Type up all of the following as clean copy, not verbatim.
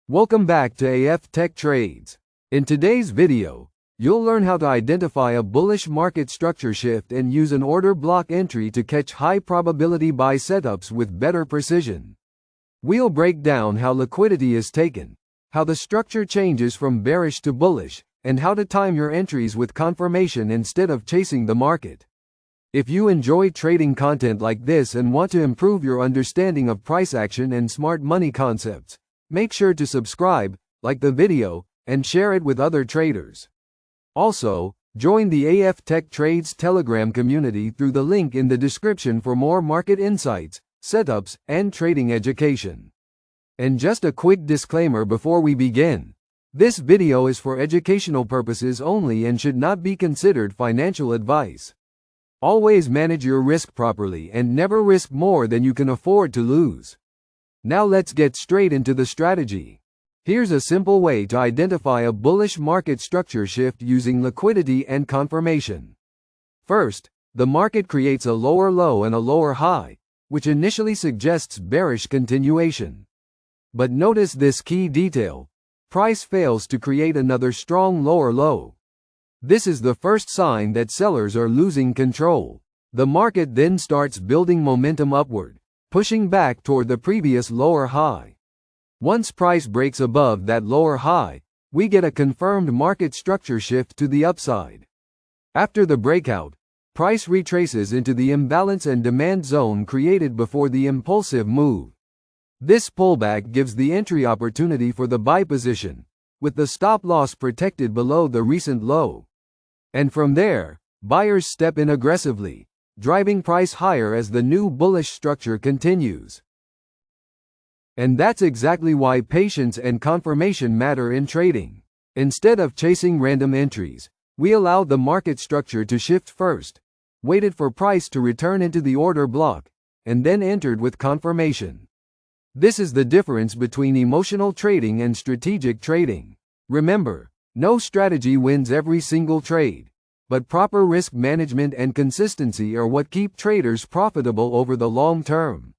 Welcome back to AFTechTrades. In today's video, you'll learn how to identify a bullish market structure shift and use an order block entry to catch high probability buy setups with better precision. We'll break down how liquidity is taken, how the structure changes from bearish to bullish, and how to time your entries with confirmation instead of chasing the market. If you enjoy trading content like this and want to improve your understanding of price action and smart money concepts, make sure to subscribe, like the video, and share it with other traders. Also, join the AFTechTrades Telegram community through the link in the description for more market insights, setups, and trading education. And just a quick disclaimer before we begin. This video is for educational purposes only and should not be considered financial advice. Always manage your risk properly and never risk more than you can afford to lose. Now let's get straight into the strategy. Here's a simple way to identify a bullish market structure shift using liquidity and confirmation. First, the market creates a lower low and a lower high, which initially suggests bearish continuation. But notice this key detail: price fails to create another strong lower low. This is the first sign that sellers are losing control. The market then starts building momentum upward, pushing back toward the previous lower high. Once price breaks above that lower high, we get a confirmed market structure shift to the upside. After the breakout, price retraces into the imbalance and demand zone created before the impulsive move. This pullback gives the entry opportunity for the buy position, with the stop loss protected below the recent low. And from there, buyers step in aggressively, driving price higher as the new bullish structure continues. And that's exactly why patience and confirmation matter in trading. Instead of chasing random entries, we allowed the market structure to shift first, waited for price to return into the order block, and then entered with confirmation. This is the difference between emotional trading and strategic trading. Remember, no strategy wins every single trade, but proper risk management and consistency are what keep traders profitable over the long term.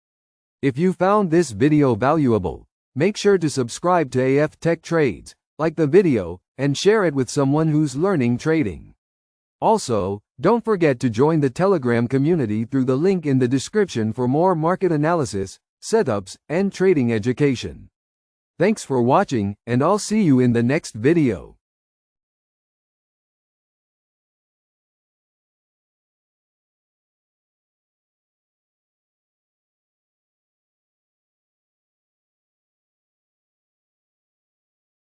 If you found this video valuable, make sure to subscribe to AFTechTrades, like the video, and share it with someone who's learning trading. Also, don't forget to join the Telegram community through the link in the description for more market analysis, setups, and trading education. Thanks for watching, and I'll see you in the next video.